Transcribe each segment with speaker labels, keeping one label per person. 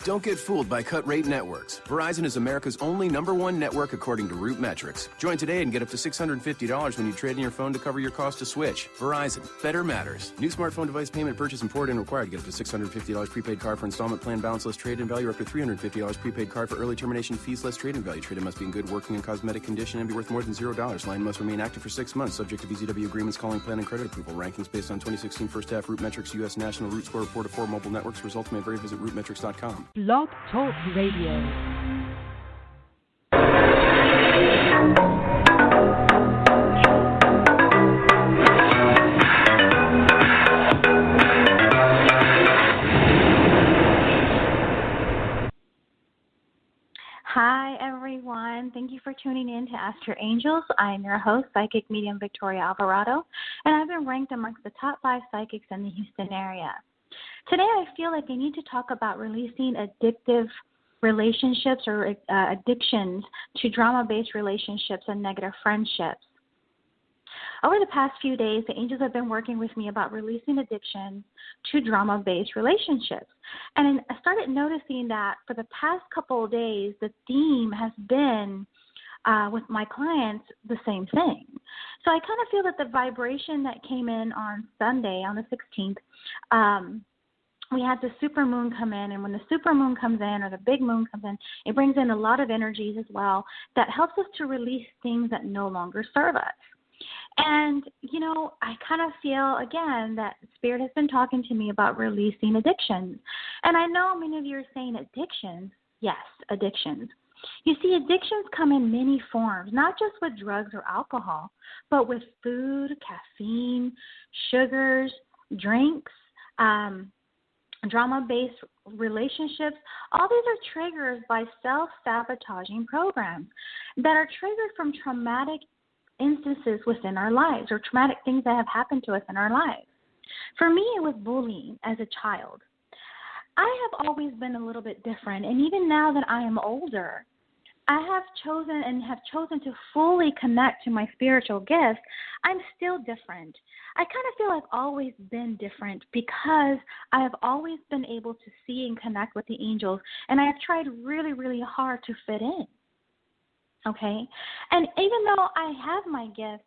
Speaker 1: Don't get fooled by cut-rate networks. Verizon is America's only #1 network according to Root Metrics. Join today and get up to $650 when you trade in your phone to cover your cost to switch. Verizon. Better matters. New smartphone device payment purchase and port in required. Get up to $650 prepaid card for installment plan balance less trade-in value, or up to $350 prepaid card for early termination fees less trade-in value. Trade-in must be in good working and cosmetic condition and be worth more than $0. Line must remain active for 6 months, subject to VZW agreements, calling plan, and credit approval. Rankings based on 2016 first half Root Metrics U.S. National Root Score report of 4 mobile networks. Results may vary. Visit rootmetrics.com.
Speaker 2: Blog Talk Radio.
Speaker 3: Hi, everyone. Thank you for tuning in to Ask Your Angels. I am your host, Psychic Medium Victoria Alvarado, and I've been ranked amongst the top 5 psychics in the Houston area. Today, I feel like I need to talk about releasing addictive relationships or addictions to drama-based relationships and negative friendships. Over the past few days, the angels have been working with me about releasing addiction to drama-based relationships. And I started noticing that for the past couple of days, the theme has been with my clients the same thing. So I kind of feel that the vibration that came in on Sunday, on the 16th, we had the super moon come in, and when the super moon comes in or the big moon comes in, it brings in a lot of energies as well that helps us to release things that no longer serve us. And, you know, I kind of feel, again, that Spirit has been talking to me about releasing addictions. And I know many of you are saying addictions. Yes, addictions. You see, addictions come in many forms, not just with drugs or alcohol, but with food, caffeine, sugars, drinks, drama-based relationships. All these are triggers by self-sabotaging programs that are triggered from traumatic instances within our lives or traumatic things that have happened to us in our lives. For me, it was bullying as a child. I have always been a little bit different, and even now that I am older, I have chosen to fully connect to my spiritual gifts. I'm still different. I kind of feel I've always been different because I have always been able to see and connect with the angels, and I have tried really, really hard to fit in. Okay? And even though I have my gifts,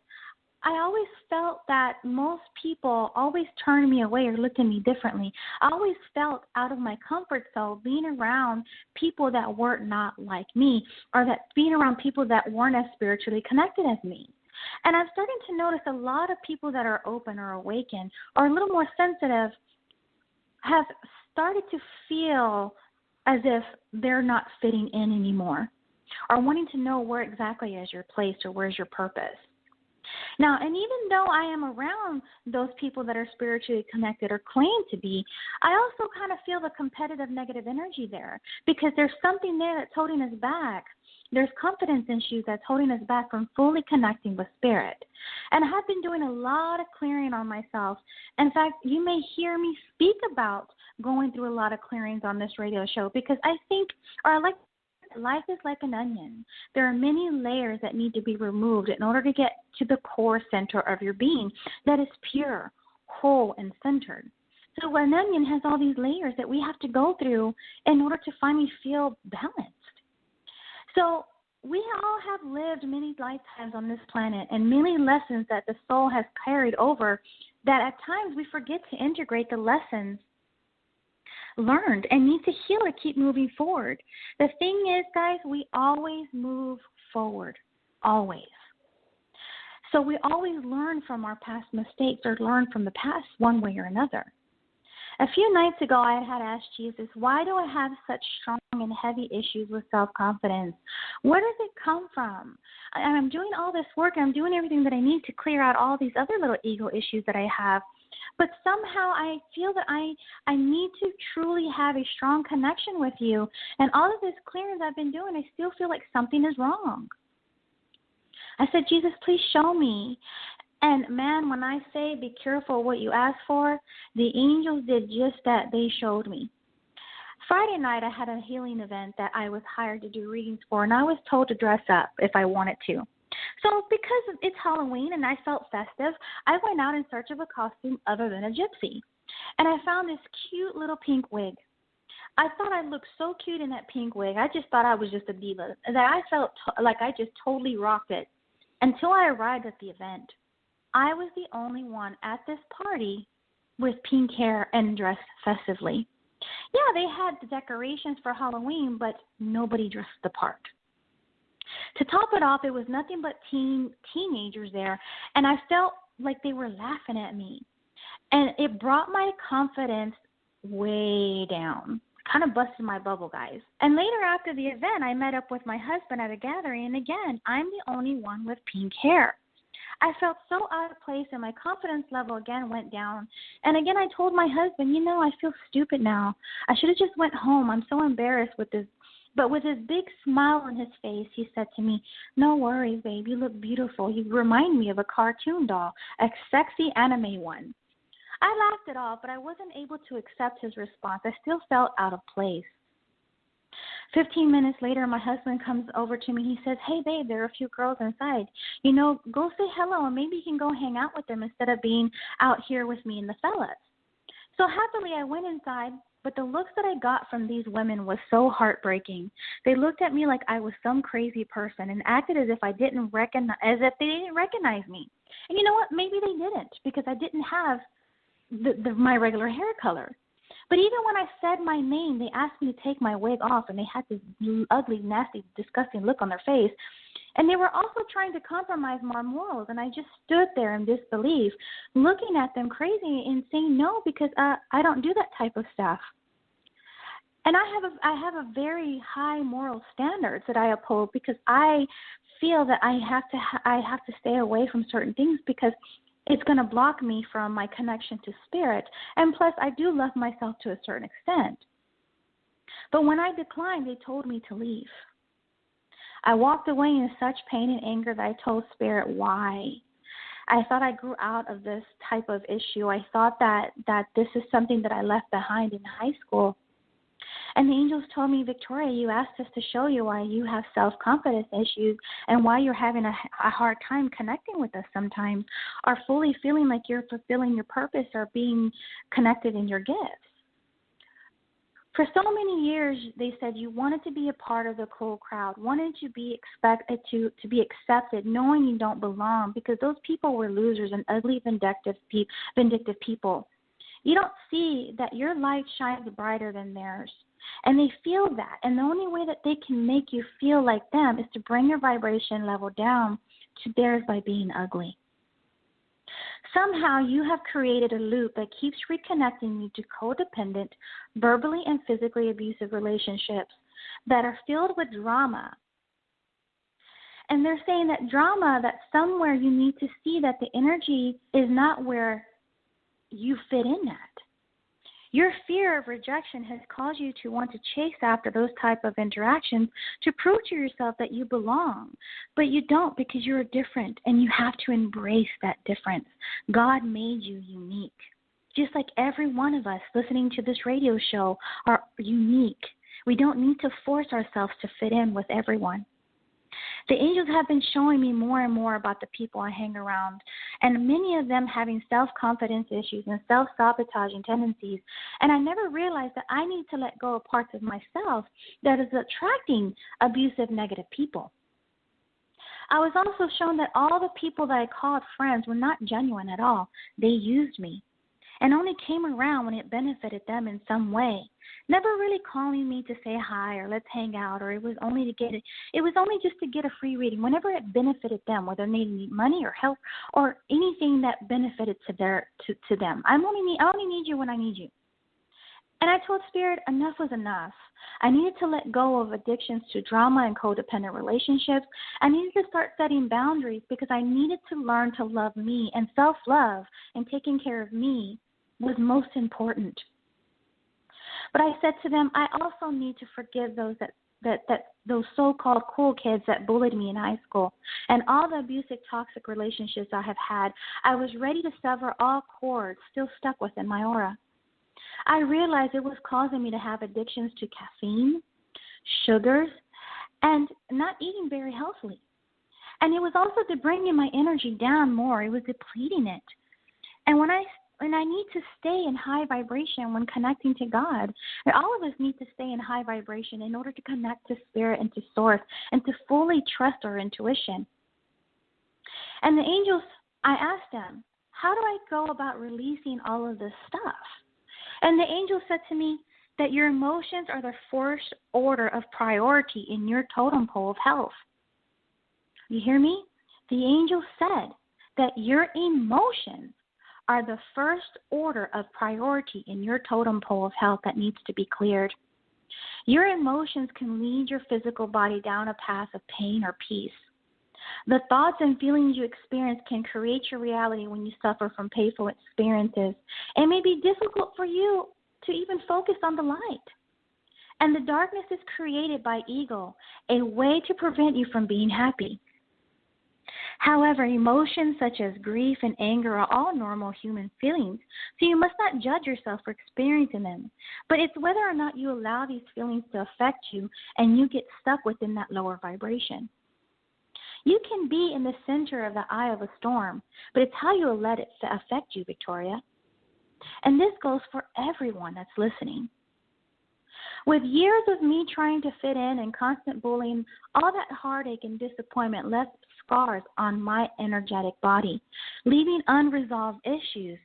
Speaker 3: I always felt that most people always turned me away or looked at me differently. I always felt out of my comfort zone being around people that were not like me, or that being around people that weren't as spiritually connected as me. And I'm starting to notice a lot of people that are open or awakened or a little more sensitive have started to feel as if they're not fitting in anymore, or wanting to know where exactly is your place or where's your purpose. Now, and even though I am around those people that are spiritually connected or claim to be, I also kind of feel the competitive negative energy there, because there's something there that's holding us back. There's confidence issues that's holding us back from fully connecting with Spirit. And I have been doing a lot of clearing on myself. In fact, you may hear me speak about going through a lot of clearings on this radio show, because I think, or I like, life is like an onion. There are many layers that need to be removed in order to get to the core center of your being that is pure, whole, and centered. So an onion has all these layers that we have to go through in order to finally feel balanced. So we all have lived many lifetimes on this planet and many lessons that the soul has carried over, that at times we forget to integrate the lessons learned and need to heal or keep moving forward. The thing is, guys, we always move forward, always. So we always learn from our past mistakes or learn from the past one way or another. A few nights ago, I had asked Jesus, why do I have such strong and heavy issues with self-confidence? Where does it come from? I'm doing all this work, and I'm doing everything that I need to clear out all these other little ego issues that I have. But somehow I feel that I need to truly have a strong connection with you. And all of this clearance I've been doing, I still feel like something is wrong. I said, Jesus, please show me. And, man, when I say be careful what you ask for, the angels did just that. They showed me. Friday night I had a healing event that I was hired to do readings for, and I was told to dress up if I wanted to. So because it's Halloween and I felt festive, I went out in search of a costume other than a gypsy. And I found this cute little pink wig. I thought I looked so cute in that pink wig. I just thought I was just a diva. That I felt like I just totally rocked it. Until I arrived at the event, I was the only one at this party with pink hair and dressed festively. Yeah, they had the decorations for Halloween, but nobody dressed the part. To top it off, it was nothing but teenagers there, and I felt like they were laughing at me. And it brought my confidence way down. Kind of busted my bubble, guys. And later after the event, I met up with my husband at a gathering, and again, I'm the only one with pink hair. I felt so out of place, and my confidence level again went down. And again, I told my husband, I feel stupid now. I should have just went home. I'm so embarrassed with this. But with his big smile on his face, he said to me, "No worries, babe. You look beautiful. You remind me of a cartoon doll, a sexy anime one." I laughed it off, but I wasn't able to accept his response. I still felt out of place. 15 minutes later, my husband comes over to me. He says, "Hey, babe, there are a few girls inside. Go say hello, and maybe you can go hang out with them instead of being out here with me and the fellas." So happily, I went inside, but the looks that I got from these women was so heartbreaking. They looked at me like I was some crazy person and acted as if they didn't recognize me. And you know what? Maybe they didn't, because I didn't have my regular hair color. But even when I said my name, they asked me to take my wig off, and they had this ugly, nasty, disgusting look on their face. And they were also trying to compromise my morals, and I just stood there in disbelief, looking at them crazy and saying no, because I don't do that type of stuff. And I have a very high moral standards that I uphold, because I feel that I have to stay away from certain things, because it's going to block me from my connection to spirit. And plus, I do love myself to a certain extent. But when I declined, they told me to leave. I walked away in such pain and anger that I told spirit why. I thought I grew out of this type of issue. I thought that this is something that I left behind in high school. And the angels told me, "Victoria, you asked us to show you why you have self-confidence issues and why you're having a hard time connecting with us sometimes, or fully feeling like you're fulfilling your purpose or being connected in your gifts." For so many years, they said you wanted to be a part of the cool crowd, wanted to be expected to be accepted, knowing you don't belong, because those people were losers and ugly, vindictive people. You don't see that your light shines brighter than theirs. And they feel that. And the only way that they can make you feel like them is to bring your vibration level down to theirs by being ugly. Somehow you have created a loop that keeps reconnecting you to codependent, verbally and physically abusive relationships that are filled with drama. And they're saying that drama, that somewhere you need to see that the energy is not where you fit in at. Your fear of rejection has caused you to want to chase after those type of interactions to prove to yourself that you belong. But you don't, because you're different, and you have to embrace that difference. God made you unique. Just like every one of us listening to this radio show are unique. We don't need to force ourselves to fit in with everyone. The angels have been showing me more and more about the people I hang around, and many of them having self-confidence issues and self-sabotaging tendencies. And I never realized that I need to let go of parts of myself that is attracting abusive, negative people. I was also shown that all the people that I called friends were not genuine at all. They used me and only came around when it benefited them in some way. Never really calling me to say hi or let's hang out, or it was only just to get a free reading whenever it benefited them, whether they need money or help or anything that benefited to them. I only need you when I need you. And I told Spirit enough was enough. I needed to let go of addictions to drama and codependent relationships. I needed to start setting boundaries because I needed to learn to love me, and self-love and taking care of me was most important. But I said to them, I also need to forgive those those so-called cool kids that bullied me in high school and all the abusive, toxic relationships I have had. I was ready to sever all cords still stuck within my aura. I realized it was causing me to have addictions to caffeine, sugars, and not eating very healthily. And it was also bringing my energy down more. It was depleting it. And when I And I need to stay in high vibration when connecting to God. And all of us need to stay in high vibration in order to connect to Spirit and to Source and to fully trust our intuition. And the angels, I asked them, how do I go about releasing all of this stuff? And the angel said to me that your emotions are the first order of priority in your totem pole of health. You hear me? The angel said that your emotions are the first order of priority in your totem pole of health that needs to be cleared. Your emotions can lead your physical body down a path of pain or peace. The thoughts and feelings you experience can create your reality when you suffer from painful experiences. It may be difficult for you to even focus on the light. And the darkness is created by ego, a way to prevent you from being happy. However, emotions such as grief and anger are all normal human feelings, so you must not judge yourself for experiencing them. But it's whether or not you allow these feelings to affect you and you get stuck within that lower vibration. You can be in the center of the eye of a storm, but it's how you let it affect you, Victoria. And this goes for everyone that's listening. With years of me trying to fit in and constant bullying, all that heartache and disappointment left scars on my energetic body, leaving unresolved issues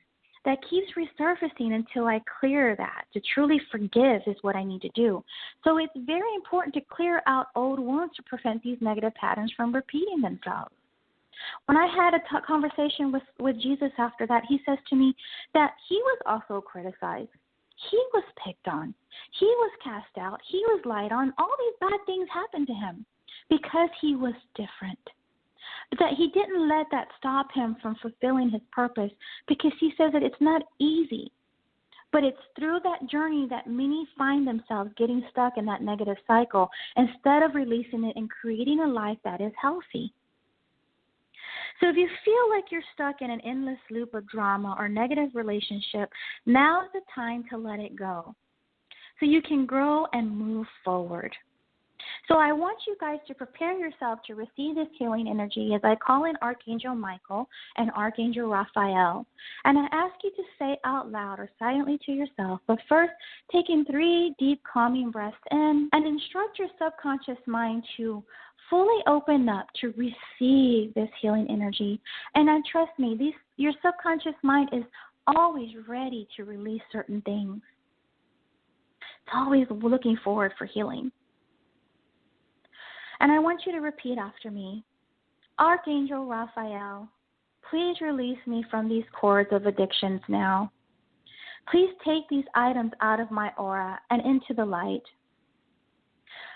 Speaker 3: that keeps resurfacing until I clear that. To truly forgive is what I need to do. So it's very important to clear out old wounds to prevent these negative patterns from repeating themselves. When I had a conversation with Jesus after that, he says to me that he was also criticized. He was picked on. He was cast out. He was lied on. All these bad things happened to him because he was different. But that he didn't let that stop him from fulfilling his purpose, because he says that it's not easy. But it's through that journey that many find themselves getting stuck in that negative cycle instead of releasing it and creating a life that is healthy. So if you feel like you're stuck in an endless loop of drama or negative relationship, now is the time to let it go so you can grow and move forward. So I want you guys to prepare yourself to receive this healing energy as I call in Archangel Michael and Archangel Raphael. And I ask you to say out loud or silently to yourself, but first taking 3 deep calming breaths in, and instruct your subconscious mind to fully open up to receive this healing energy. And trust me, your subconscious mind is always ready to release certain things. It's always looking forward for healing. And I want you to repeat after me. Archangel Raphael, please release me from these cords of addictions now. Please take these items out of my aura and into the light.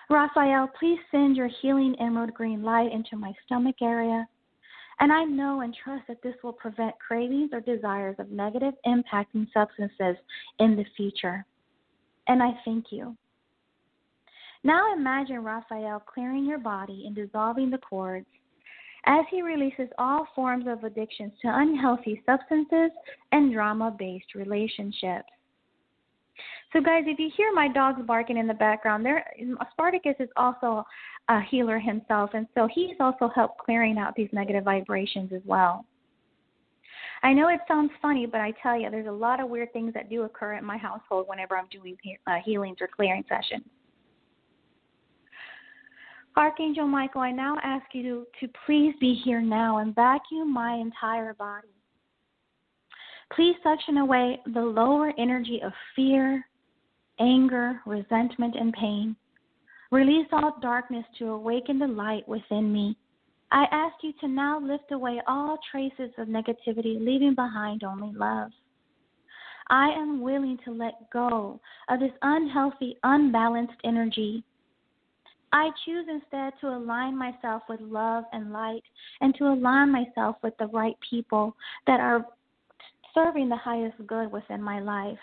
Speaker 3: Raphael, please send your healing emerald green light into my stomach area. And I know and trust that this will prevent cravings or desires of negative impacting substances in the future. And I thank you. Now imagine Raphael clearing your body and dissolving the cords as he releases all forms of addictions to unhealthy substances and drama-based relationships. So guys, if you hear my dogs barking in the background, Spartacus is also a healer himself, and so he's also helped clearing out these negative vibrations as well. I know it sounds funny, but I tell you, there's a lot of weird things that do occur in my household whenever I'm doing healings or clearing sessions. Archangel Michael, I now ask you to please be here now and vacuum my entire body. Please suction away the lower energy of fear, anger, resentment, and pain. Release all darkness to awaken the light within me. I ask you to now lift away all traces of negativity, leaving behind only love. I am willing to let go of this unhealthy, unbalanced energy. I choose instead to align myself with love and light and to align myself with the right people that are serving the highest good within my life.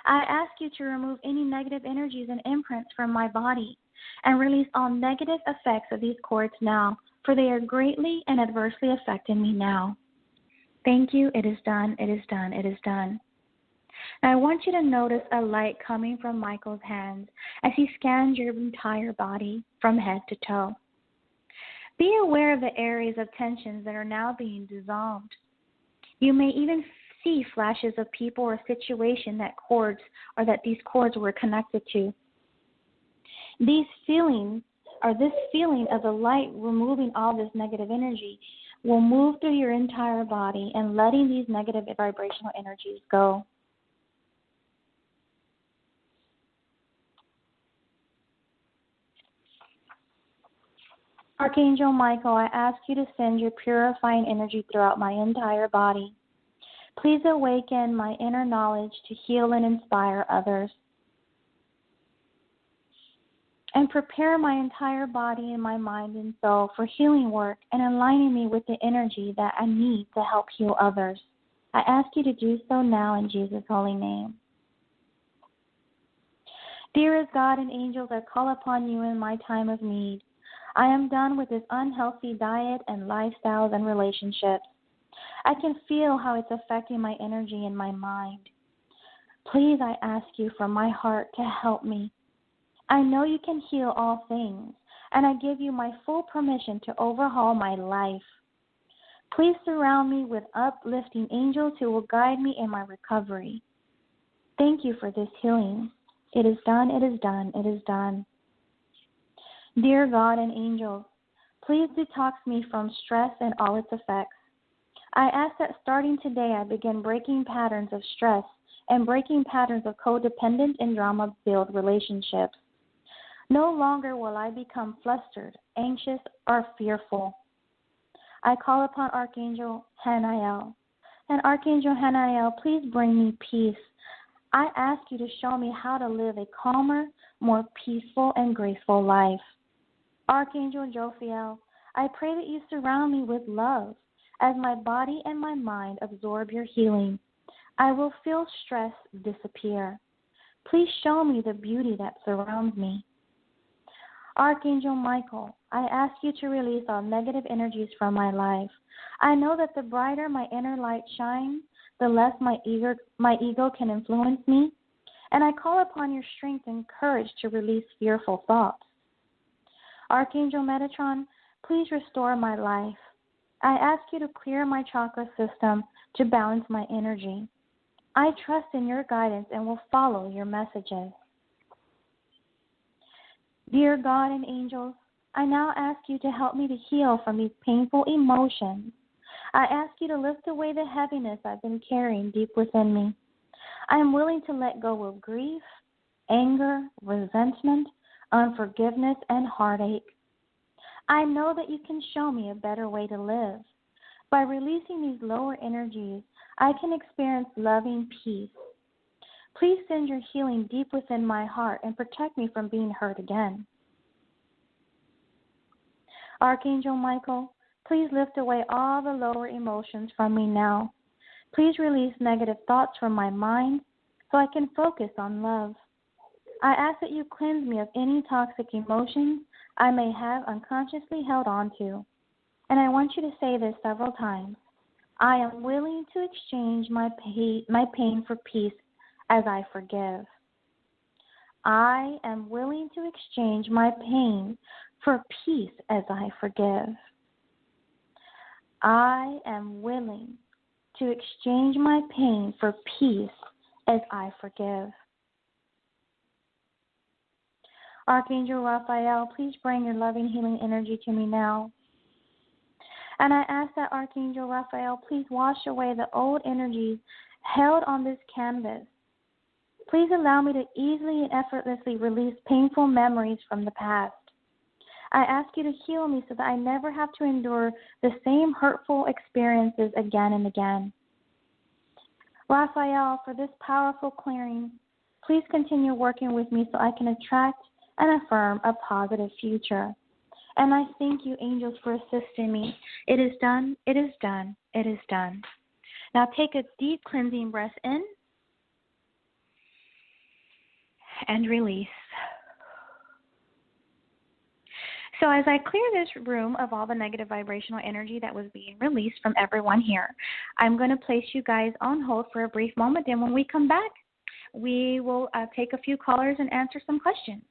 Speaker 3: I ask you to remove any negative energies and imprints from my body and release all negative effects of these cords now, for they are greatly and adversely affecting me now. Thank you. It is done. It is done. It is done. Now I want you to notice a light coming from Michael's hands as he scans your entire body from head to toe. Be aware of the areas of tensions that are now being dissolved. You may even see flashes of people or situation that cords or that these cords were connected to. These feelings, or this feeling of the light removing all this negative energy, will move through your entire body and letting these negative vibrational energies go. Archangel Michael, I ask you to send your purifying energy throughout my entire body. Please awaken my inner knowledge to heal and inspire others. And prepare my entire body and my mind and soul for healing work and aligning me with the energy that I need to help heal others. I ask you to do so now in Jesus' holy name. Dearest God and angels, I call upon you in my time of need. I am done with this unhealthy diet and lifestyles and relationships. I can feel how it's affecting my energy and my mind. Please, I ask you from my heart to help me. I know you can heal all things, and I give you my full permission to overhaul my life. Please surround me with uplifting angels who will guide me in my recovery. Thank you for this healing. It is done, it is done, it is done. Dear God and angels, please detox me from stress and all its effects. I ask that starting today I begin breaking patterns of stress and breaking patterns of codependent and drama-filled relationships. No longer will I become flustered, anxious, or fearful. I call upon Archangel Hanael. And Archangel Hanael, please bring me peace. I ask you to show me how to live a calmer, more peaceful, and graceful life. Archangel Jophiel, I pray that you surround me with love as my body and my mind absorb your healing. I will feel stress disappear. Please show me the beauty that surrounds me. Archangel Michael, I ask you to release all negative energies from my life. I know that the brighter my inner light shines, the less my ego can influence me, and I call upon your strength and courage to release fearful thoughts. Archangel Metatron, please restore my life. I ask you to clear my chakra system to balance my energy. I trust in your guidance and will follow your messages. Dear God and angels, I now ask you to help me to heal from these painful emotions. I ask you to lift away the heaviness I've been carrying deep within me. I am willing to let go of grief, anger, resentment, unforgiveness, and heartache. I know that you can show me a better way to live. By releasing these lower energies, I can experience loving peace. Please send your healing deep within my heart and protect me from being hurt again. Archangel Michael, please lift away all the lower emotions from me now. Please release negative thoughts from my mind so I can focus on love. I ask that you cleanse me of any toxic emotions I may have unconsciously held on to. And I want you to say this several times. I am willing to exchange my pain for peace as I forgive. I am willing to exchange my pain for peace as I forgive. I am willing to exchange my pain for peace as I forgive. Archangel Raphael, please bring your loving healing energy to me now. And I ask that Archangel Raphael please wash away the old energies held on this canvas. Please allow me to easily and effortlessly release painful memories from the past. I ask you to heal me so that I never have to endure the same hurtful experiences again and again. Raphael, for this powerful clearing, please continue working with me so I can attract and affirm a positive future. And I thank you, angels, for assisting me. It is done, it is done, it is done. Now take a deep cleansing breath in and release. So as I clear this room of all the negative vibrational energy that was being released from everyone here, I'm going to place you guys on hold for a brief moment. And when we come back, we will take a few callers and answer some questions.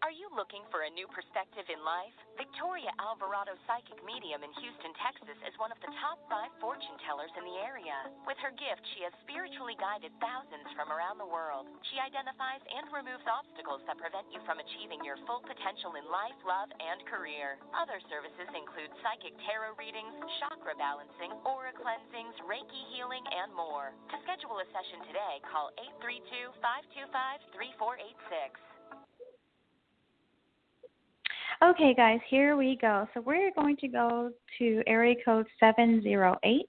Speaker 2: Are you looking for a new perspective in life? Victoria Alvarado, psychic medium in Houston, Texas, is one of the top 5 fortune tellers in the area. With her gift, she has spiritually guided thousands from around the world. She identifies and removes obstacles that prevent you from achieving your full potential in life, love, and career. Other services include psychic tarot readings, chakra balancing, aura cleansings, Reiki healing, and more. To schedule a session today, call 832-525-3486.
Speaker 3: Okay, guys, here we go. So we're going to go to area code 708.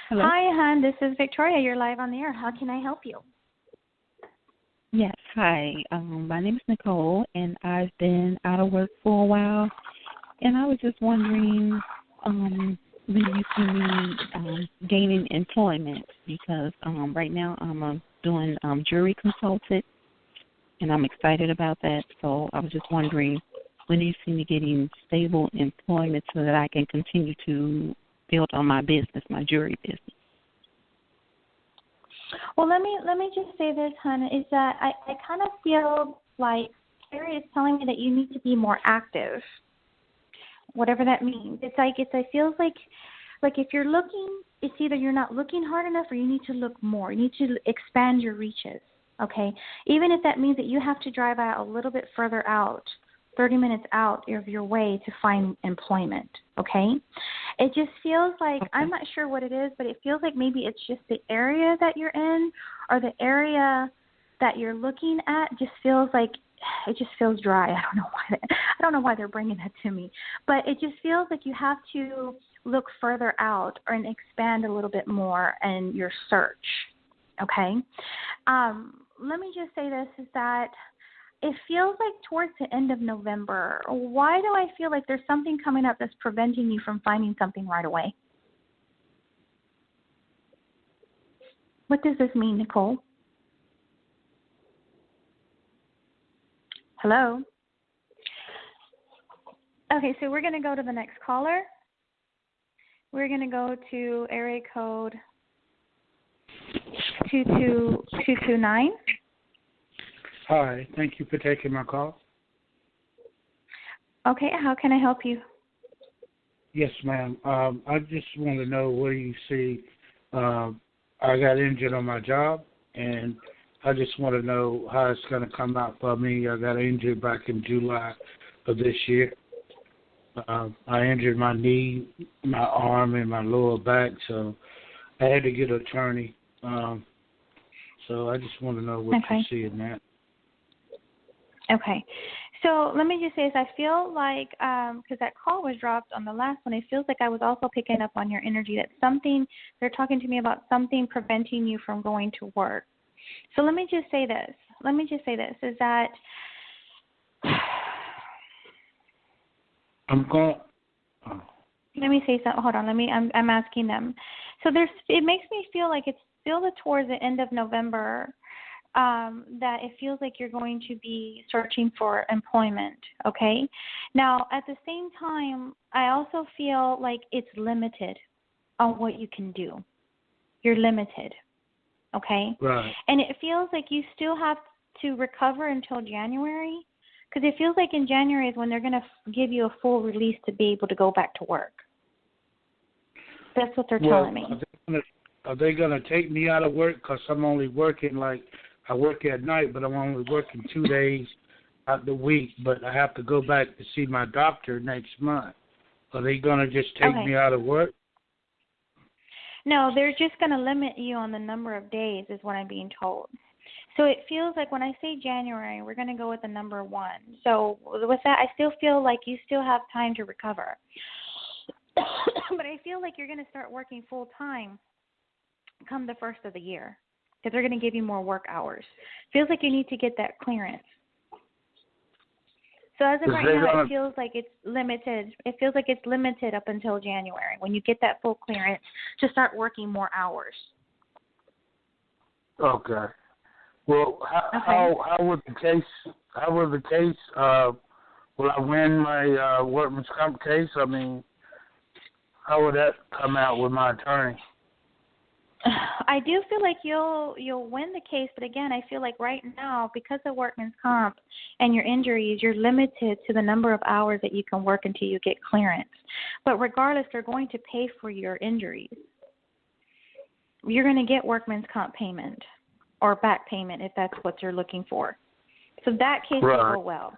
Speaker 4: Hello?
Speaker 3: Hi, hon. This is Victoria. You're live on the air. How can I help you?
Speaker 4: Yes, hi. My name is Nicole, and I've been out of work for a while, and I was just wondering when you see me gaining employment, because right now I'm doing jury consultant, and I'm excited about that. So I was just wondering when do you see me getting stable employment so that I can continue to build on my business, my jury business.
Speaker 3: Well, let me just say this, hon, is that I kind of feel like Carrie is telling me that you need to be more active, whatever that means. It feels like if you're looking, it's either you're not looking hard enough or you need to look more. You need to expand your reaches, okay? Even if that means that you have to drive out a little bit further out, 30 minutes out of your way to find employment, okay? It just feels like, okay. I'm not sure what it is, but it feels like maybe it's just the area that you're in or the area that you're looking at just feels like, it just feels dry. I don't know why they're bringing that to me, but it just feels like you have to look further out and expand a little bit more in your search, okay? Let me just say this, is that it feels like towards the end of November, why do I feel like there's something coming up that's preventing you from finding something right away? What does this mean, Nicole? Hello? Okay, so we're going to go to the next caller. We're going to go to area code 229.
Speaker 5: Hi, thank you for taking my call.
Speaker 3: Okay, how can I help you?
Speaker 5: Yes, ma'am. I just want to know where you see I got injured on my job, and I just want to know how it's going to come out for me. I got injured back in July of this year. I injured my knee, my arm, and my lower back, so I had to get an attorney. So I just want to know what you see in that.
Speaker 3: Okay. So let me just say this. I feel like, because that call was dropped on the last one, it feels like I was also picking up on your energy that they're talking to me about something preventing you from going to work. So let me just say this, is that
Speaker 5: I'm going.
Speaker 3: Let me say something. Hold on. I'm asking them. So it makes me feel like it's still towards the end of November, that it feels like you're going to be searching for employment, okay? Now, at the same time, I also feel like it's limited on what you can do. You're limited, okay?
Speaker 5: Right.
Speaker 3: And it feels like you still have to recover until January, because it feels like in January is when they're going to give you a full release to be able to go back to work. That's what they're telling me.
Speaker 5: Are they going to take me out of work because I'm only working, I work at night, but I'm only working 2 days out of the week, but I have to go back to see my doctor next month. Are they going to just take me out of work?
Speaker 3: No, they're just going to limit you on the number of days is what I'm being told. So it feels like when I say January, we're going to go with the number 1. So with that, I still feel like you still have time to recover. But I feel like you're going to start working full time come the first of the year, because they're going to give you more work hours. Feels like you need to get that clearance. So as of right now, it feels like it's limited. It feels like it's limited up until January when you get that full clearance to start working more hours.
Speaker 5: Okay. Well, how would the case? Will I win my workman's comp case? I mean, how would that come out with my attorney?
Speaker 3: I do feel like you'll win the case, but again, I feel like right now, because of workman's comp and your injuries, you're limited to the number of hours that you can work until you get clearance. But regardless, they're going to pay for your injuries. You're going to get workman's comp payment or back payment if that's what you're looking for. So that case will go well.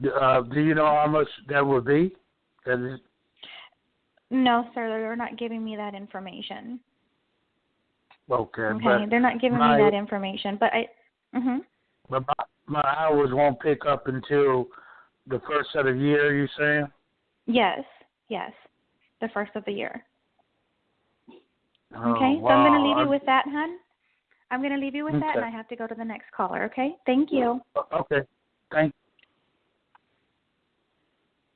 Speaker 5: Do you know how much that would be?
Speaker 3: No, sir, they're not giving me that information.
Speaker 5: Okay,
Speaker 3: they're not giving me that information, but
Speaker 5: But my hours won't pick up until the first of the year, you saying?
Speaker 3: Yes, the first of the year.
Speaker 5: Oh,
Speaker 3: okay, so
Speaker 5: wow.
Speaker 3: I'm going to leave you with that, hon. I'm going to leave you with that, and I have to go to the next caller, okay? Thank you.
Speaker 5: Okay, thank you.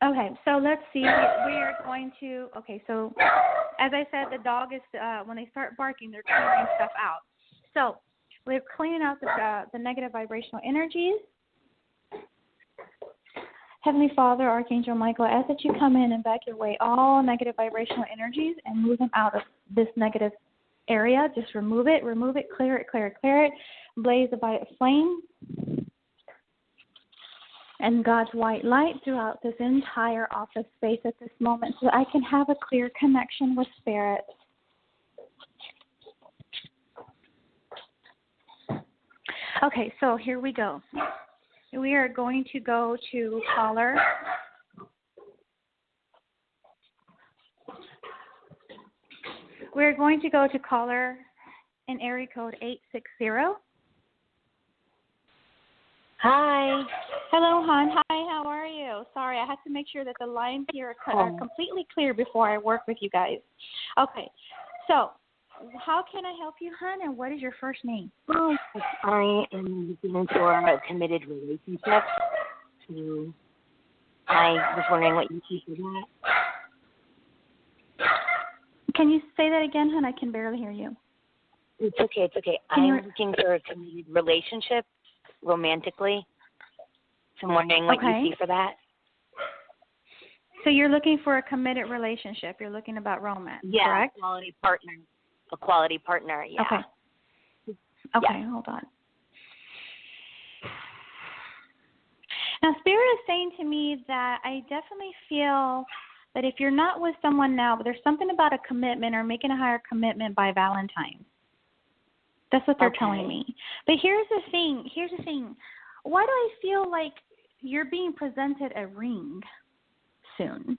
Speaker 3: Okay, so let's see. We are going to, so as I said, the dog is, when they start barking, they're clearing stuff out. So we're cleaning out the negative vibrational energies. Heavenly Father, Archangel Michael, I ask that you come in and back your way all negative vibrational energies and move them out of this negative area. Just remove it, clear it. Blaze a violet flame and God's white light throughout this entire office space at this moment so that I can have a clear connection with Spirit. Okay, so here we go. We are going to go to caller. We're going to go to caller in area code 860.
Speaker 6: Hi.
Speaker 3: Hello, hon. Hi, how are you? Sorry, I have to make sure that the lines here are completely clear before I work with you guys. Okay, so how can I help you, hon, and what is your first name?
Speaker 6: Well, I am looking for a committed relationship. So I was wondering what you see for that.
Speaker 3: Can you say that again, hon? I can barely hear you.
Speaker 6: It's okay. I'm looking for a committed relationship romantically. So I'm wondering what you see for that.
Speaker 3: So you're looking for a committed relationship. You're looking about romance, correct?
Speaker 6: A quality partner, yeah.
Speaker 3: Okay, hold on. Now, Spirit is saying to me that I definitely feel that if you're not with someone now, but there's something about a commitment or making a higher commitment by Valentine's. That's what they're telling me. But here's the thing. Why do I feel like you're being presented a ring soon?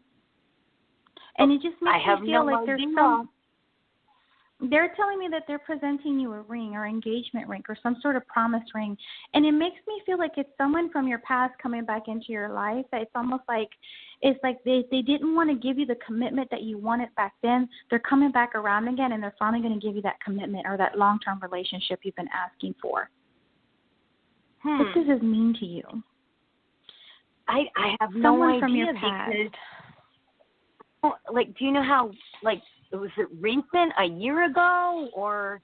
Speaker 3: And it just makes me feel like there's some... They're telling me that they're presenting you a ring or engagement ring or some sort of promise ring. And it makes me feel like it's someone from your past coming back into your life. That it's almost like they didn't want to give you the commitment that you wanted back then. They're coming back around again, and they're finally going to give you that commitment or that long-term relationship you've been asking for. What does this mean to you?
Speaker 6: I have
Speaker 3: someone
Speaker 6: no idea
Speaker 3: from your past.
Speaker 6: Because, do you know how, was it recent, a year ago, or?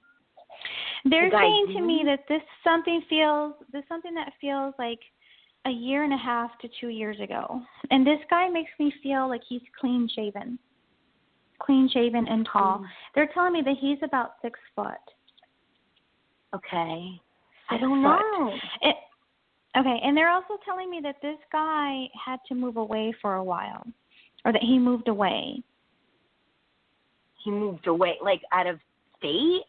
Speaker 3: They're saying to me that this something that feels like a year and a half to 2 years ago. And this guy makes me feel like he's clean shaven and tall. They're telling me that he's about 6 foot.
Speaker 6: Okay. I don't know.
Speaker 3: Okay, and they're also telling me that this guy had to move away for a while, or that he moved away.
Speaker 6: He moved away, out of state?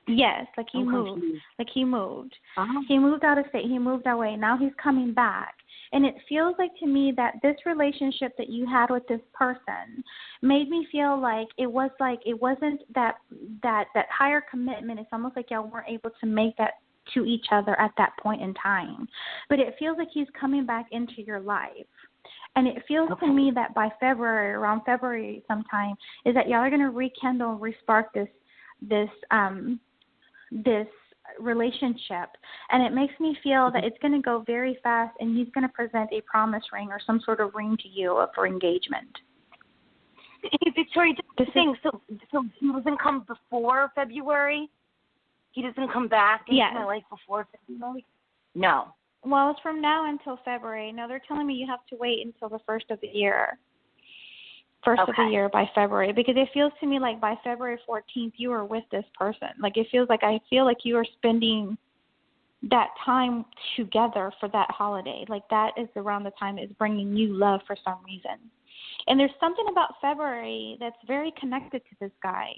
Speaker 3: Yes, he moved. He moved. Uh-huh. He moved out of state. He moved away. Now he's coming back. And it feels like to me that this relationship that you had with this person made me feel like it wasn't that higher commitment. It's almost like y'all weren't able to make that to each other at that point in time. But it feels like he's coming back into your life. And it feels to me that by around February sometime, is that y'all are going to rekindle and respark this relationship. And it makes me feel that it's going to go very fast, and he's going to present a promise ring or some sort of ring to you for engagement.
Speaker 6: Hey, Victoria, just thing. So he doesn't come before February? He doesn't come back into my life before February? No.
Speaker 3: Well, it's from now until February. No, they're telling me you have to wait until the first of the year. first of the year by February, because it feels to me like by February 14th you are with this person. Like it feels like I feel like you are spending that time together for that holiday. Like that is around the time it's bringing you love for some reason. And there's something about February that's very connected to this guy.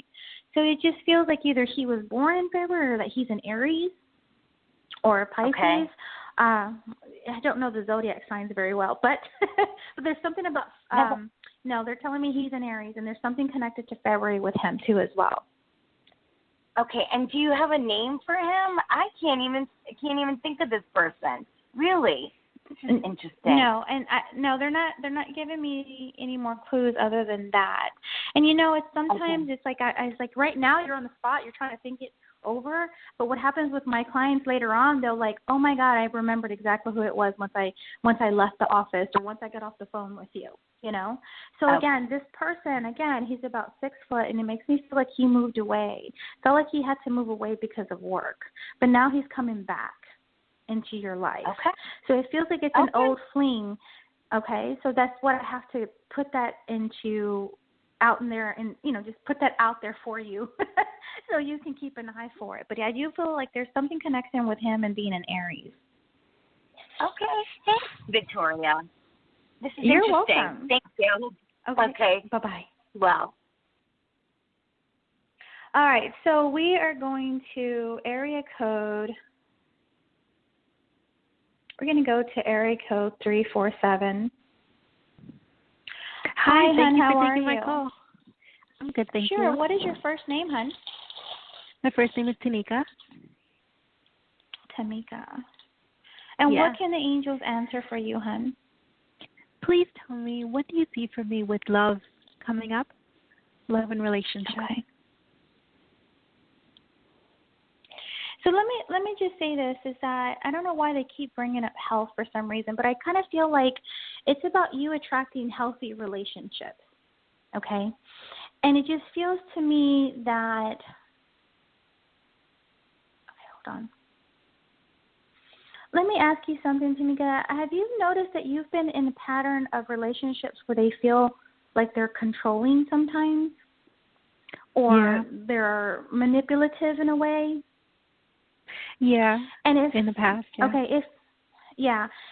Speaker 3: So it just feels like either he was born in February or that he's an Aries or a Pisces.
Speaker 6: Okay.
Speaker 3: I don't know the zodiac signs very well, but but there's something about no, they're telling me he's an Aries, and there's something connected to February with him too as well.
Speaker 6: Okay, and do you have a name for him? I can't even think of this person. Really? This is interesting.
Speaker 3: No, and no, they're not giving me any more clues other than that. And it's sometimes it's like I was like right now you're on the spot, you're trying to think it over, but what happens with my clients later on, they'll like, oh my God, I remembered exactly who it was once I left the office or once I got off the phone with you. So again, this person, he's about 6 foot, and it makes me feel like he moved away. Felt like he had to move away because of work, but now he's coming back into your life.
Speaker 6: Okay.
Speaker 3: So it feels like it's an old fling. Okay, so that's what I have to put that out in there, and just put that out there for you, so you can keep an eye for it. But I do feel like there's something connecting with him and being an Aries.
Speaker 6: Okay, thanks, Victoria. This is
Speaker 3: You're
Speaker 6: interesting.
Speaker 3: welcome.
Speaker 6: Thank you.
Speaker 3: Okay. Bye-bye.
Speaker 6: Well.
Speaker 3: All right, so we are going to area code. We're going to go to area code 347. Hi,
Speaker 7: thank
Speaker 3: hon.
Speaker 7: you
Speaker 3: How
Speaker 7: for
Speaker 3: are
Speaker 7: taking
Speaker 3: you?
Speaker 7: my call. I'm good, thank you.
Speaker 3: Sure. What is your first name, hon?
Speaker 7: My first name is Tanika.
Speaker 3: Tamika. And what can the angels answer for you, hon?
Speaker 7: Please tell me, what do you see for me with love coming up? Love and relationship.
Speaker 3: Okay. So let me just say this, is that I don't know why they keep bringing up health for some reason, but I kind of feel like it's about you attracting healthy relationships, okay? And it just feels to me that, hold on. Let me ask you something, Tamika. Have you noticed that you've been in a pattern of relationships where they feel like they're controlling sometimes? Or they're manipulative in a way?
Speaker 7: Yeah,
Speaker 3: and if,
Speaker 7: in the past, yeah.
Speaker 3: Okay,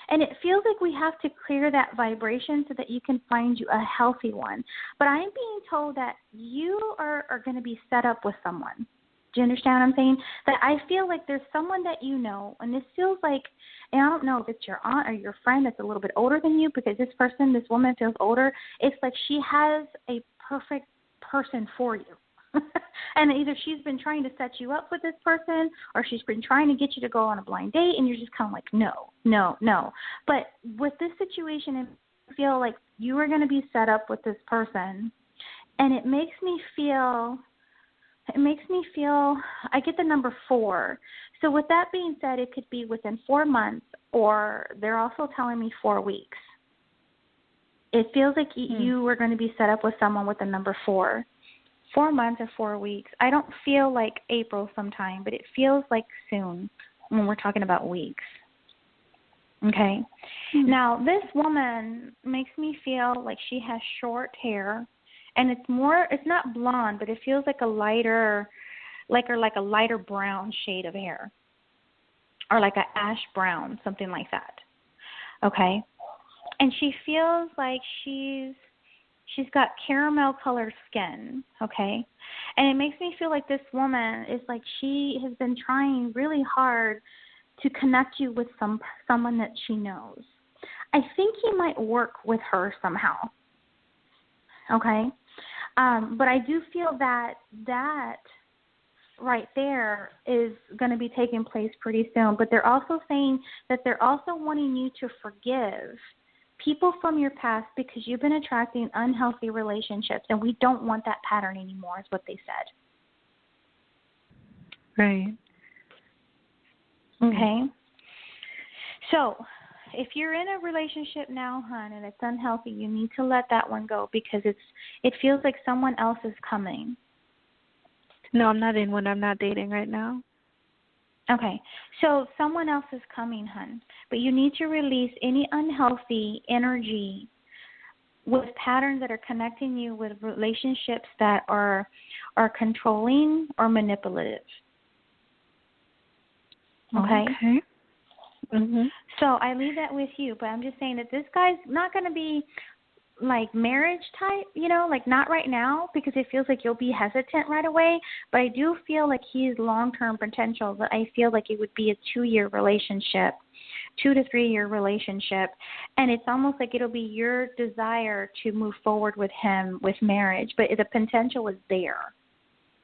Speaker 3: and it feels like we have to clear that vibration so that you can find you a healthy one. But I'm being told that you are going to be set up with someone. Do you understand what I'm saying? That I feel like there's someone that you know, and this feels like, and I don't know if it's your aunt or your friend that's a little bit older than you, because this woman feels older. It's like she has a perfect person for you. And either she's been trying to set you up with this person, or she's been trying to get you to go on a blind date, and you're just kind of like, no. But with this situation, I feel like you are going to be set up with this person, and it makes me feel, I get the number 4. So with that being said, it could be within 4 months, or they're also telling me 4 weeks. It feels like you are going to be set up with someone with the number 4. 4 months or 4 weeks. I don't feel like April sometime, but it feels like soon when we're talking about weeks. Okay? Now, this woman makes me feel like she has short hair, and it's not blonde, but it feels like a lighter brown shade of hair, or like an ash brown, something like that. Okay? And she feels like she's got caramel colored skin, okay? And it makes me feel like this woman is like she has been trying really hard to connect you with someone that she knows. I think he might work with her somehow, okay? But I do feel that right there is going to be taking place pretty soon. But they're also saying that they're also wanting you to forgive people from your past, because you've been attracting unhealthy relationships, and we don't want that pattern anymore, is what they said.
Speaker 7: Right.
Speaker 3: Okay. So if you're in a relationship now, hon, and it's unhealthy, you need to let that one go, because it feels like someone else is coming.
Speaker 7: No, I'm not in one. I'm not dating right now.
Speaker 3: Okay, so someone else is coming, hun, but you need to release any unhealthy energy with patterns that are connecting you with relationships that are controlling or manipulative. Okay?
Speaker 7: Okay. Mm-hmm.
Speaker 3: So I leave that with you, but I'm just saying that this guy's not going to be like marriage type, like not right now, because it feels like you'll be hesitant right away. But I do feel like he's long-term potential. That I feel like it would be a 2-year relationship, 2 to 3 year relationship, and it's almost like it'll be your desire to move forward with him with marriage. But the potential is there.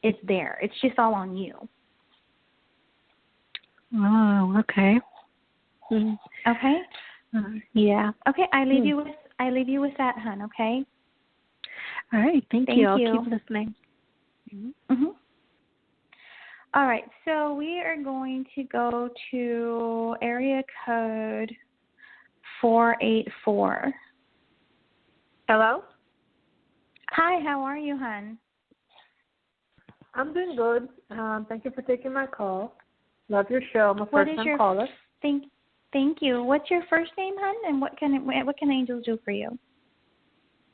Speaker 3: It's there. It's just all on you.
Speaker 7: Oh, okay. Mm-hmm.
Speaker 3: Okay.
Speaker 7: Yeah.
Speaker 3: Okay. I leave you with that, hon. Okay.
Speaker 7: All right. Thank you. I'll keep listening.
Speaker 3: Mm-hmm. All right. So we are going to go to area code 484.
Speaker 8: Hello.
Speaker 3: Hi. How are you, hon?
Speaker 8: I'm doing good. Thank you for taking my call. Love your show. I'm a first-time caller.
Speaker 3: Thank you. What's your first name, hon? And what can angels do for you?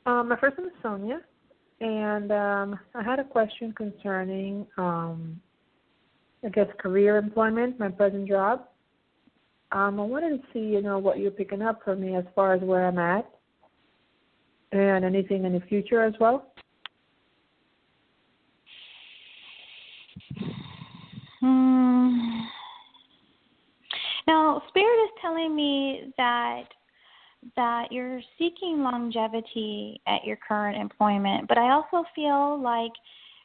Speaker 8: My first name is Sonia, and I had a question concerning, career employment, my present job. I wanted to see, what you're picking up for me as far as where I'm at, and anything in the future as well.
Speaker 3: Now, Spirit is telling me that you're seeking longevity at your current employment, but I also feel like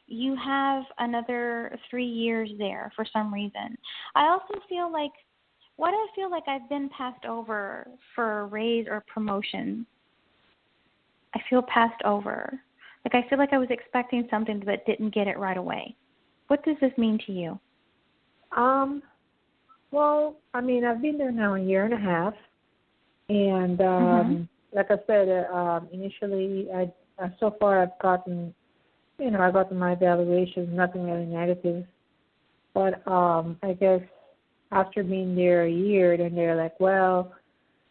Speaker 3: you have another 3 years there for some reason. I also feel like, why do I feel like I've been passed over for a raise or promotion? I feel passed over. Like I feel like I was expecting something but didn't get it right away. What does this mean to you?
Speaker 8: Well, I've been there now a year and a half, and like I said, initially, so far I've gotten, I got my evaluations, nothing really negative, but I guess after being there a year, then they're like, well,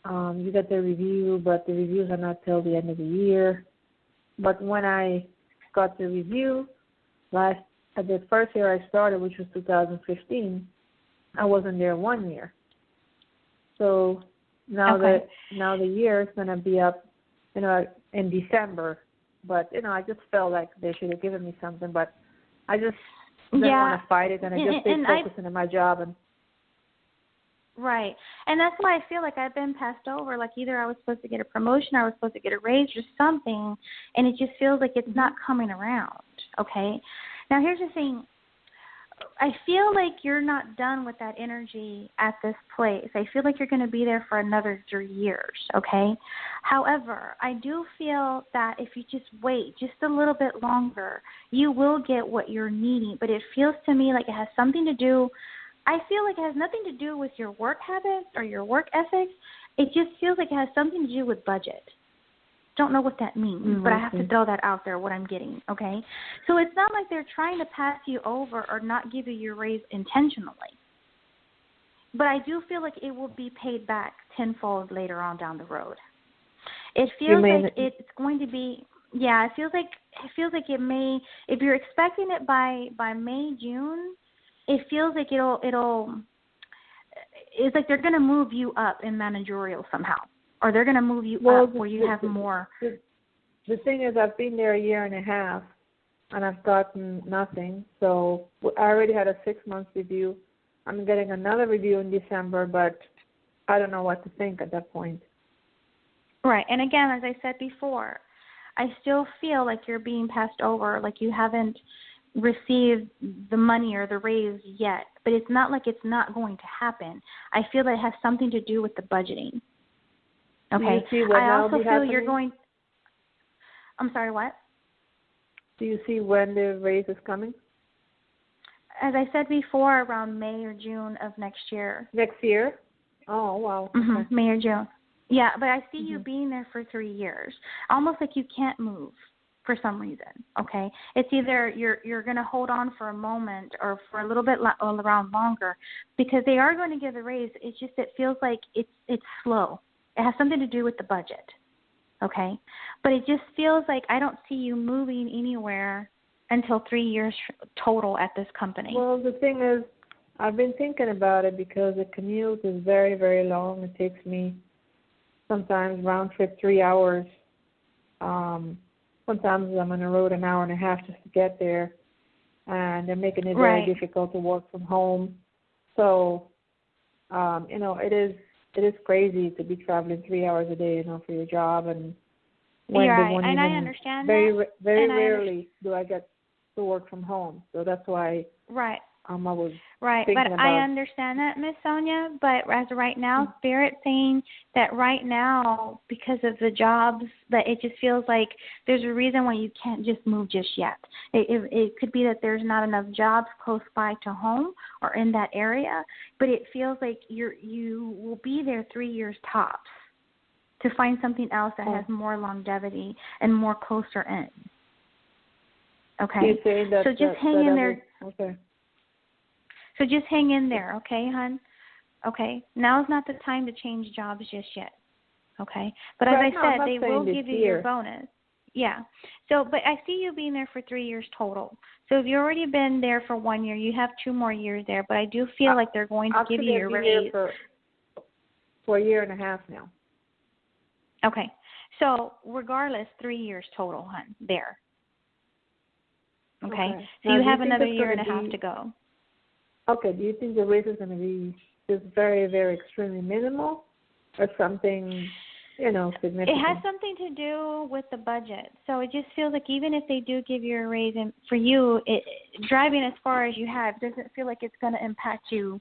Speaker 8: you got the review, but the reviews are not till the end of the year. But when I got the review the first year I started, which was 2015, I wasn't there 1 year. So now the year is going to be up, in December. But, I just felt like they should have given me something. But I just didn't want to fight it, and I just stayed focusing on my job.
Speaker 3: Right. And that's why I feel like I've been passed over. Like either I was supposed to get a promotion or I was supposed to get a raise or something, and it just feels like it's not coming around, okay? Now, here's the thing. I feel like you're not done with that energy at this place. I feel like you're going to be there for another 3 years, okay? However, I do feel that if you just wait just a little bit longer, you will get what you're needing. But it feels to me like it has something to do, I feel like it has nothing to do with your work habits or your work ethics. It just feels like it has something to do with budget. Don't know what that means, but I have to throw that out there, what I'm getting, okay? So it's not like they're trying to pass you over or not give you your raise intentionally. But I do feel like it will be paid back tenfold later on down the road. It feels like it's going to be, it feels like it may, if you're expecting it by May, June, it feels like it's like they're going to move you up in managerial somehow. Or they're going to move you up where you have more.
Speaker 8: The thing is, I've been there a year and a half, and I've gotten nothing. So I already had a 6-month review. I'm getting another review in December, but I don't know what to think at that point.
Speaker 3: Right. And again, as I said before, I still feel like you're being passed over, like you haven't received the money or the raise yet. But it's not like it's not going to happen. I feel that it has something to do with the budgeting. Okay. I also feel you're going. I'm sorry, what?
Speaker 8: Do you see when the raise is coming?
Speaker 3: As I said before, around May or June of next year.
Speaker 8: Next year? Oh, wow.
Speaker 3: Okay. May or June. Yeah, but I see you being there for 3 years, almost like you can't move for some reason. Okay, it's either you're going to hold on for a moment or for a little bit around longer, because they are going to give a raise. It's just it feels like it's slow. It has something to do with the budget. okay? But it just feels like I don't see you moving anywhere until 3 years total at this company.
Speaker 8: Well, the thing is, I've been thinking about it because the commute is very, very long. It takes me sometimes round trip 3 hours. Sometimes I'm on the road an hour and a half just to get there, and they're making it very difficult to work from home. So, it is crazy to be traveling 3 hours a day, for your job, and when
Speaker 3: and I understand
Speaker 8: very,
Speaker 3: that.
Speaker 8: Very rarely do I get to work from home. So that's why.
Speaker 3: Right.
Speaker 8: I was
Speaker 3: but I understand that, Miss Sonia. But as of right now, Spirit's saying that right now, because of the jobs, that it just feels like there's a reason why you can't just move just yet. It could be that there's not enough jobs close by to home or in that area, but it feels like you will be there 3 years tops to find something else that has more longevity and more closer in. Okay. So just hang in there.
Speaker 8: Okay.
Speaker 3: So just hang in there, okay, hon? Okay. Now's not the time to change jobs just yet, okay? But as I said, they will give you your bonus. Yeah. So, but I see you being there for 3 years total. So if you've already been there for 1 year, you have 2 more years there. But I do feel like they're going to give you your raise.
Speaker 8: For a year and a half now.
Speaker 3: Okay. So regardless, 3 years total, hon, there. Okay. So you have another year and a half to go.
Speaker 8: Okay, do you think the raise is going to be just very, very extremely minimal or something, significant?
Speaker 3: It has something to do with the budget. So it just feels like even if they do give you a raise, and for you, driving as far as you have doesn't feel like it's going to impact you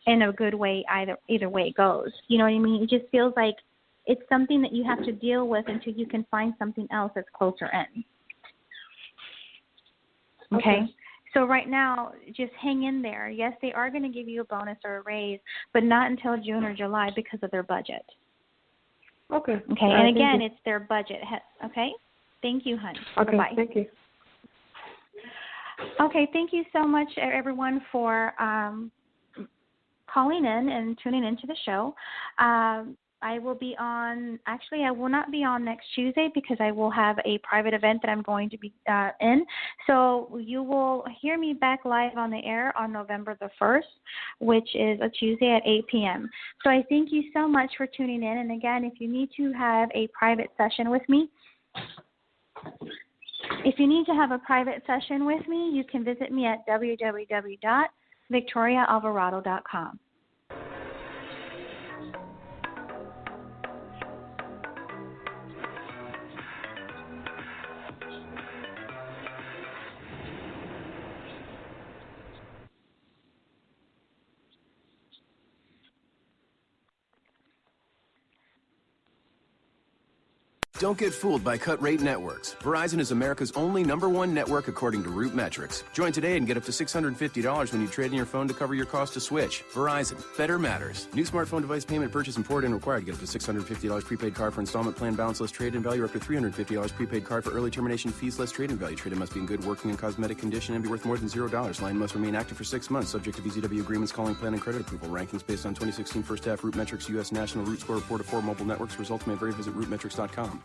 Speaker 3: in a good way either way it goes. You know what I mean? It just feels like it's something that you have to deal with until you can find something else that's closer in. Okay. So right now, just hang in there. Yes, they are going to give you a bonus or a raise, but not until June or July because of their budget.
Speaker 8: Okay.
Speaker 3: Okay, and again, it's their budget. Okay? Thank you, hon.
Speaker 8: Okay,
Speaker 3: bye-bye.
Speaker 8: Thank you.
Speaker 3: Okay, thank you so much, everyone, for calling in and tuning into the show. I will not be on next Tuesday because I will have a private event that I'm going to be in. So you will hear me back live on the air on November the 1st, which is a Tuesday at 8 p.m. So I thank you so much for tuning in. And again, if you need to have a private session with me, you can visit me at www.victoriaalvarado.com.
Speaker 1: Don't get fooled by cut rate networks. Verizon is America's only #1 network according to Root Metrics. Join today and get up to $650 when you trade in your phone to cover your cost to switch. Verizon, better matters. New smartphone device payment purchase important and required. Get up to $650 prepaid card for installment plan balance less trade-in value, or up to $350 prepaid card for early termination fees less trade-in value. Trade-in must be in good working and cosmetic condition and be worth more than $0. Line must remain active for 6 months, subject to VZW agreements, calling plan, and credit approval. Rankings based on 2016 first half Root Metrics U.S. National Root Score Report of 4 mobile networks. Results may vary. Visit rootmetrics.com.